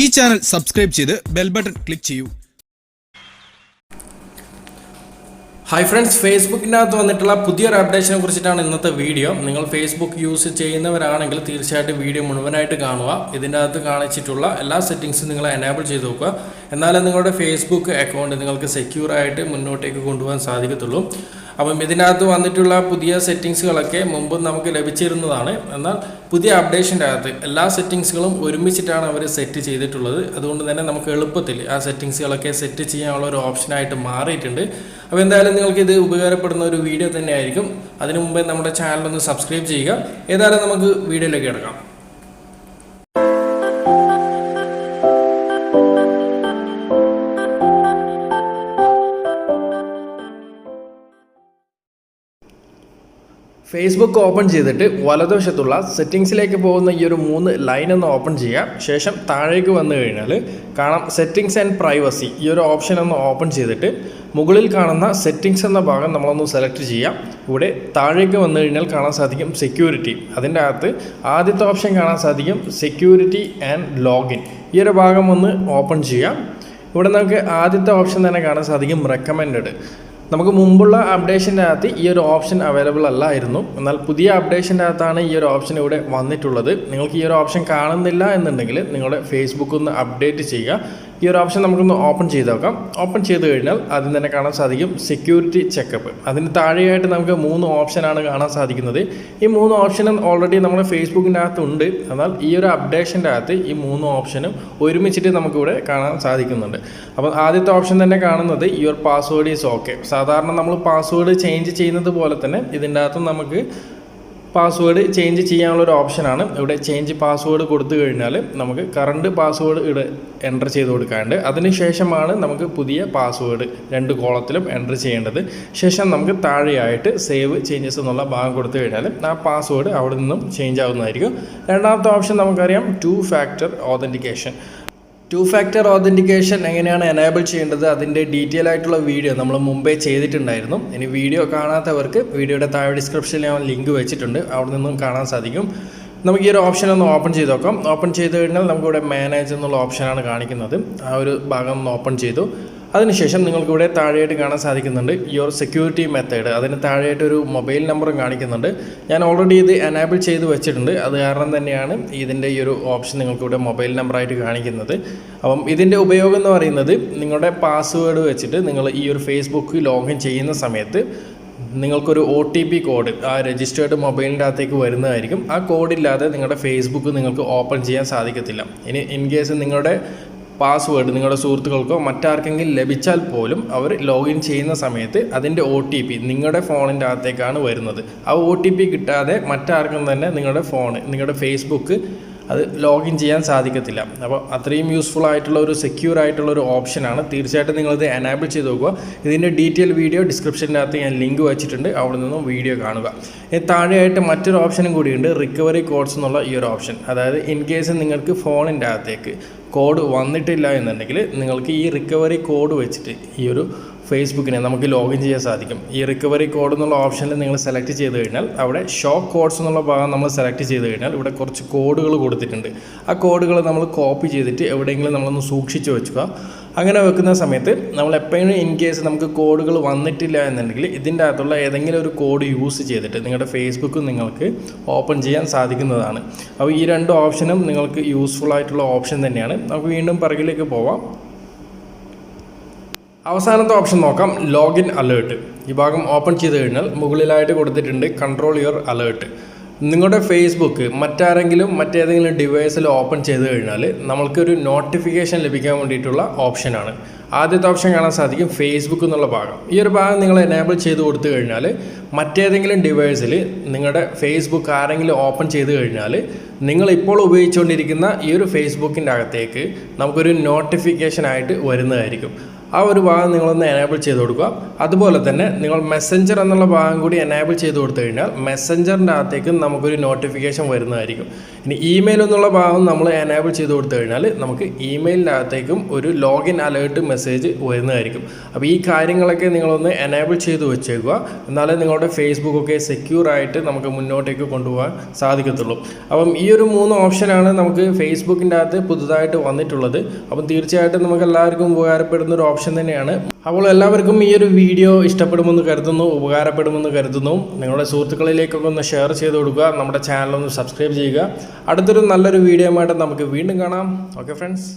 ഈ channel subscribe ചെയ്ത് bell button click ചെയ്യൂ. ഹായ് ഫ്രണ്ട്സ്, ഫേസ്ബുക്കിനകത്ത് വന്നിട്ടുള്ള പുതിയൊരു അപ്ഡേഷനെ കുറിച്ചിട്ടാണ് ഇന്നത്തെ വീഡിയോ. നിങ്ങൾ ഫേസ്ബുക്ക് യൂസ് ചെയ്യുന്നവരാണെങ്കിൽ തീർച്ചയായിട്ടും വീഡിയോ മുഴുവനായിട്ട് കാണുക. ഇതിൻ്റെ അകത്ത് കാണിച്ചിട്ടുള്ള എല്ലാ സെറ്റിങ്സും നിങ്ങൾ എനേബിൾ ചെയ്ത് നോക്കുക. എന്നാലേ നിങ്ങളുടെ ഫേസ്ബുക്ക് അക്കൗണ്ട് നിങ്ങൾക്ക് സെക്യൂറായിട്ട് മുന്നോട്ടേക്ക് കൊണ്ടുപോകാൻ സാധിക്കത്തുള്ളൂ. അപ്പം ഇതിനകത്ത് വന്നിട്ടുള്ള പുതിയ സെറ്റിങ്സുകളൊക്കെ മുമ്പ് നമുക്ക് ലഭിച്ചിരുന്നതാണ്. എന്നാൽ പുതിയ അപ്ഡേഷൻ്റെ അകത്ത് എല്ലാ സെറ്റിങ്സുകളും ഒരുമിച്ചിട്ടാണ് അവർ സെറ്റ് ചെയ്തിട്ടുള്ളത്. അതുകൊണ്ട് തന്നെ നമുക്ക് എളുപ്പത്തിൽ ആ സെറ്റിങ്സുകളൊക്കെ സെറ്റ് ചെയ്യാനുള്ള ഒരു ഓപ്ഷനായിട്ട് മാറിയിട്ടുണ്ട്. അപ്പോൾ എന്തായാലും നിങ്ങൾക്ക് ഇത് ഉപകാരപ്പെടുന്ന ഒരു വീഡിയോ തന്നെ ആയിരിക്കും. അതിനു മുമ്പേ നമ്മുടെ ചാനലൊന്ന് സബ്സ്ക്രൈബ് ചെയ്യുക. ഏതായാലും നമുക്ക് വീഡിയോയിലേക്ക് കിടക്കാം. ഫേസ്ബുക്ക് ഓപ്പൺ ചെയ്തിട്ട് വലതുവശത്തുള്ള സെറ്റിങ്സിലേക്ക് പോകുന്ന ഈ ഒരു 3 ലൈൻ ഒന്ന് ഓപ്പൺ ചെയ്യാം. ശേഷം താഴേക്ക് വന്നു കഴിഞ്ഞാൽ കാണാം സെറ്റിങ്സ് ആൻഡ് പ്രൈവസി. ഈ ഒരു ഓപ്ഷൻ ഒന്ന് ഓപ്പൺ ചെയ്തിട്ട് മുകളിൽ കാണുന്ന സെറ്റിങ്സ് എന്ന ഭാഗം നമ്മളൊന്ന് സെലക്ട് ചെയ്യാം. ഇവിടെ താഴേക്ക് വന്നു കഴിഞ്ഞാൽ കാണാൻ സാധിക്കും സെക്യൂരിറ്റി. അതിൻ്റെ അകത്ത് ആദ്യത്തെ ഓപ്ഷൻ കാണാൻ സാധിക്കും സെക്യൂരിറ്റി ആൻഡ് ലോഗിൻ. ഈ ഒരു ഭാഗം ഒന്ന് ഓപ്പൺ ചെയ്യാം. ഇവിടെ നമുക്ക് ആദ്യത്തെ ഓപ്ഷൻ തന്നെ കാണാൻ സാധിക്കും റെക്കമെൻഡഡ്. നമുക്ക് മുമ്പുള്ള അപ്ഡേഷൻ്റെ അകത്ത് ഈ ഒരു ഓപ്ഷൻ അവൈലബിൾ അല്ലായിരുന്നു. എന്നാൽ പുതിയ അപ്ഡേഷൻ്റെ അകത്താണ് ഈ ഒരു ഓപ്ഷൻ ഇവിടെ വന്നിട്ടുള്ളത്. നിങ്ങൾക്ക് ഈ ഒരു ഓപ്ഷൻ കാണുന്നില്ല എന്നുണ്ടെങ്കിൽ നിങ്ങളുടെ ഫേസ്ബുക്ക് ഒന്ന് അപ്ഡേറ്റ് ചെയ്യുക. ഈ ഒരു ഓപ്ഷൻ നമുക്കൊന്ന് ഓപ്പൺ ചെയ്ത് നോക്കാം. ഓപ്പൺ ചെയ്ത് കഴിഞ്ഞാൽ ആദ്യം തന്നെ കാണാൻ സാധിക്കും സെക്യൂരിറ്റി ചെക്കപ്പ്. അതിന് താഴെയായിട്ട് നമുക്ക് 3 ഓപ്ഷനാണ് കാണാൻ സാധിക്കുന്നത്. ഈ 3 ഓപ്ഷനും ഓൾറെഡി നമ്മുടെ ഫേസ്ബുക്കിൻ്റെ അകത്തുണ്ട്. എന്നാൽ ഈ ഒരു അപ്ഡേഷൻ്റെ അകത്ത് ഈ 3 ഓപ്ഷനും ഒരുമിച്ചിട്ട് നമുക്കിവിടെ കാണാൻ സാധിക്കുന്നുണ്ട്. അപ്പോൾ ആദ്യത്തെ ഓപ്ഷൻ തന്നെ കാണുന്നത് യുവർ പാസ്വേഡ് ഈസ് ഓക്കെ. സാധാരണ നമ്മൾ പാസ്വേഡ് ചേഞ്ച് ചെയ്യുന്നത് പോലെ തന്നെ ഇതിൻ്റെ അകത്ത് നമുക്ക് പാസ്വേഡ് ചേഞ്ച് ചെയ്യാനുള്ളൊരു ഓപ്ഷനാണ്. ഇവിടെ ചേഞ്ച് പാസ്വേഡ് കൊടുത്തു കഴിഞ്ഞാൽ നമുക്ക് കറണ്ട് പാസ്വേഡ് ഇവിടെ എൻ്റർ ചെയ്ത് കൊടുക്കാറുണ്ട്. അതിനുശേഷമാണ് നമുക്ക് പുതിയ പാസ്വേഡ് 2 കോളത്തിലും എൻ്റർ ചെയ്യേണ്ടത്. ശേഷം നമുക്ക് താഴെയായിട്ട് സേവ് ചേഞ്ചസ് എന്നുള്ള ഭാഗം കൊടുത്തു കഴിഞ്ഞാൽ ആ പാസ്വേഡ് അവിടെ നിന്നും ചേഞ്ച് ആവുന്നതായിരിക്കും. രണ്ടാമത്തെ ഓപ്ഷൻ നമുക്കറിയാം 2 ഫാക്ടർ ഓതൻറ്റിക്കേഷൻ. 2 ഫാക്ടർ ഓതൻറ്റിക്കേഷൻ എങ്ങനെയാണ് എനേബിൾ ചെയ്യേണ്ടത് അതിൻ്റെ ഡീറ്റെയിൽ ആയിട്ടുള്ള വീഡിയോ നമ്മൾ മുമ്പേ ചെയ്തിട്ടുണ്ടായിരുന്നു. ഇനി വീഡിയോ കാണാത്തവർക്ക് വീഡിയോയുടെ താഴെ ഡിസ്ക്രിപ്ഷനിൽ ഞാൻ ലിങ്ക് വെച്ചിട്ടുണ്ട്, അവിടെ നിന്നും കാണാൻ സാധിക്കും. നമുക്ക് ഈ ഒരു ഓപ്ഷൻ ഒന്ന് ഓപ്പൺ ചെയ്ത് നോക്കാം. ഓപ്പൺ ചെയ്ത് കഴിഞ്ഞാൽ നമുക്കിവിടെ മാനേജ് എന്നുള്ള ഓപ്ഷനാണ് കാണിക്കുന്നത്. ആ ഒരു ഭാഗം ഒന്ന് ഓപ്പൺ ചെയ്തു. അതിനുശേഷം നിങ്ങൾക്കിവിടെ താഴെയായിട്ട് കാണാൻ സാധിക്കുന്നുണ്ട് യുവർ സെക്യൂരിറ്റി മെത്തേഡ്. അതിന് താഴെയായിട്ടൊരു മൊബൈൽ നമ്പറും കാണിക്കുന്നുണ്ട്. ഞാൻ ഓൾറെഡി ഇത് എനേബിൾ ചെയ്ത് വെച്ചിട്ടുണ്ട്. അത് കാരണം തന്നെയാണ് ഇതിൻ്റെ ഈ ഒരു ഓപ്ഷൻ നിങ്ങൾക്കിവിടെ മൊബൈൽ നമ്പറായിട്ട് കാണിക്കുന്നത്. അപ്പം ഇതിൻ്റെ ഉപയോഗം എന്ന് പറയുന്നത് നിങ്ങളുടെ പാസ്വേഡ് വെച്ചിട്ട് നിങ്ങൾ ഈ ഒരു ഫേസ്ബുക്ക് ലോഗിൻ ചെയ്യുന്ന സമയത്ത് നിങ്ങൾക്കൊരു OTP കോഡ് ആ രജിസ്റ്റേർഡ് മൊബൈലിൻ്റെ അകത്തേക്ക് വരുന്നതായിരിക്കും. ആ കോഡില്ലാതെ നിങ്ങളുടെ ഫേസ്ബുക്ക് നിങ്ങൾക്ക് ഓപ്പൺ ചെയ്യാൻ സാധിക്കത്തില്ല. ഇനി ഇൻ കേസ് നിങ്ങളുടെ പാസ്വേഡ് നിങ്ങളുടെ സുഹൃത്തുക്കൾക്കോ മറ്റാർക്കെങ്കിലും ലഭിച്ചാൽ പോലും അവർ ലോഗിൻ ചെയ്യുന്ന സമയത്ത് അതിൻ്റെ OTP നിങ്ങളുടെ ഫോണിൻ്റെ അകത്തേക്കാണ് വരുന്നത്. ആ OTP കിട്ടാതെ മറ്റാർക്കും തന്നെ നിങ്ങളുടെ ഫേസ്ബുക്ക് അത് ലോഗിൻ ചെയ്യാൻ സാധിക്കത്തില്ല. അപ്പോൾ അത്രയും യൂസ്ഫുൾ ആയിട്ടുള്ള ഒരു സെക്യൂർ ആയിട്ടുള്ള ഒരു ഓപ്ഷനാണ്. തീർച്ചയായിട്ടും നിങ്ങളിത് എനേബിൾ ചെയ്ത് നോക്കുക. ഇതിൻ്റെ ഡീറ്റെയിൽ വീഡിയോ ഡിസ്ക്രിപ്ഷൻ്റെ അകത്ത് ഞാൻ ലിങ്ക് വെച്ചിട്ടുണ്ട്, അവിടെ നിന്നും വീഡിയോ കാണുക. താഴെയായിട്ട് മറ്റൊരു ഓപ്ഷനും കൂടിയുണ്ട് റിക്കവറി കോഡ്സ് എന്നുള്ള ഈ ഒരു ഓപ്ഷൻ. അതായത് ഇൻ കേസ് നിങ്ങൾക്ക് ഫോണിൻ്റെ അകത്തേക്ക് കോഡ് വന്നിട്ടില്ല എന്നുണ്ടെങ്കിൽ നിങ്ങൾക്ക് ഈ റിക്കവറി കോഡ് വെച്ചിട്ട് ഈ ഒരു ഫേസ്ബുക്കിനെ നമുക്ക് ലോഗിൻ ചെയ്യാൻ സാധിക്കും. ഈ റിക്കവറി കോഡ് എന്നുള്ള ഓപ്ഷനിൽ നിങ്ങൾ സെലക്ട് ചെയ്ത് കഴിഞ്ഞാൽ അവിടെ ഷോ കോഡ്സ് എന്നുള്ള ഭാഗം നമ്മൾ സെലക്ട് ചെയ്ത് കഴിഞ്ഞാൽ ഇവിടെ കുറച്ച് കോഡുകൾ കൊടുത്തിട്ടുണ്ട്. ആ കോഡുകൾ നമ്മൾ കോപ്പി ചെയ്തിട്ട് എവിടെയെങ്കിലും നമ്മളൊന്ന് സൂക്ഷിച്ച് വെക്കുക. അങ്ങനെ വെക്കുന്ന സമയത്ത് നമ്മൾ എപ്പോഴും ഇൻ കേസ് നമുക്ക് കോഡുകൾ വന്നിട്ടില്ല എന്നുണ്ടെങ്കിൽ ഇതിൻ്റെ അകത്തുള്ള ഏതെങ്കിലും ഒരു കോഡ് യൂസ് ചെയ്തിട്ട് നിങ്ങളുടെ ഫേസ്ബുക്ക് നിങ്ങൾക്ക് ഓപ്പൺ ചെയ്യാൻ സാധിക്കുന്നതാണ്. അപ്പോൾ ഈ 2 ഓപ്ഷനും നിങ്ങൾക്ക് യൂസ്ഫുൾ ആയിട്ടുള്ള ഓപ്ഷൻ തന്നെയാണ്. നമുക്ക് വീണ്ടും പിറകിലേക്ക് പോവാം. അവസാനത്തെ ഓപ്ഷൻ നോക്കാം, ലോഗിൻ അലേർട്ട്. ഈ ഭാഗം ഓപ്പൺ ചെയ്ത് കഴിഞ്ഞാൽ മുകളിലായിട്ട് കൊടുത്തിട്ടുണ്ട് കൺട്രോൾ യുവർ അലേർട്ട്. നിങ്ങളുടെ ഫേസ്ബുക്ക് മറ്റേതെങ്കിലും ഡിവൈസിൽ ഓപ്പൺ ചെയ്ത് കഴിഞ്ഞാൽ നമ്മൾക്കൊരു നോട്ടിഫിക്കേഷൻ ലഭിക്കാൻ വേണ്ടിയിട്ടുള്ള ഓപ്ഷനാണ്. ആദ്യത്തെ ഓപ്ഷൻ കാണാൻ സാധിക്കും ഫേസ്ബുക്ക് എന്നുള്ള ഭാഗം. ഈ ഒരു ഭാഗം നിങ്ങൾ എനേബിൾ ചെയ്ത് കൊടുത്തു കഴിഞ്ഞാൽ മറ്റേതെങ്കിലും ഡിവൈസിൽ നിങ്ങളുടെ ഫേസ്ബുക്ക് ആരെങ്കിലും ഓപ്പൺ ചെയ്ത് കഴിഞ്ഞാൽ നിങ്ങളിപ്പോൾ ഉപയോഗിച്ചുകൊണ്ടിരിക്കുന്ന ഈ ഒരു ഫേസ്ബുക്കിൻ്റെ അകത്തേക്ക് നമുക്കൊരു നോട്ടിഫിക്കേഷൻ ആയിട്ട് വരുന്നതായിരിക്കും. ആ ഒരു ഭാഗം നിങ്ങളൊന്ന് എനേബിൾ ചെയ്ത് കൊടുക്കുക. അതുപോലെ തന്നെ നിങ്ങൾ മെസ്സഞ്ചർ എന്നുള്ള ഭാഗം കൂടി എനേബിൾ ചെയ്ത് കൊടുത്തു കഴിഞ്ഞാൽ മെസ്സഞ്ചറിൻ്റെ അകത്തേക്ക് നമുക്കൊരു നോട്ടിഫിക്കേഷൻ വരുന്നതായിരിക്കും. ഇനി ഇമെയിൽ എന്നുള്ള ഭാഗം നമ്മൾ എനേബിൾ ചെയ്ത് കൊടുത്തു കഴിഞ്ഞാൽ നമുക്ക് ഇമെയിലിൻ്റെ അകത്തേക്കും ഒരു ലോഗിൻ അലേർട്ട് മെസ്സേജ് വരുന്നതായിരിക്കും. അപ്പോൾ ഈ കാര്യങ്ങളൊക്കെ നിങ്ങളൊന്ന് എനേബിൾ ചെയ്ത് വെച്ചേക്കുക. എന്നാലേ നിങ്ങളുടെ ഫേസ്ബുക്കൊക്കെ സെക്യൂർ ആയിട്ട് നമുക്ക് മുന്നോട്ടേക്ക് കൊണ്ടുപോകാൻ സാധിക്കത്തുള്ളൂ. അപ്പം ഈ ഒരു 3 ഓപ്ഷനാണ് നമുക്ക് ഫേസ്ബുക്കിൻ്റെ അകത്ത് പുതുതായിട്ട് വന്നിട്ടുള്ളത്. അപ്പം തീർച്ചയായിട്ടും നമുക്ക് എല്ലാവർക്കും ഉപകാരപ്പെടുന്ന ഒരു ഓപ്ഷൻ തന്നെയാണ്. അപ്പോൾ എല്ലാവർക്കും ഈ ഒരു വീഡിയോ ഇഷ്ടപ്പെടുമെന്ന് കരുതുന്നു, ഉപകാരപ്പെടുമെന്ന് കരുതുന്നു. നിങ്ങളുടെ സുഹൃത്തുക്കളിലേക്കൊക്കെ ഒന്ന് ഷെയർ ചെയ്ത് കൊടുക്കുക. നമ്മുടെ ചാനലൊന്ന് സബ്സ്ക്രൈബ് ചെയ്യുക. അടുത്തൊരു നല്ലൊരു വീഡിയോ ആയിട്ട് നമുക്ക് വീണ്ടും കാണാം. Okay friends.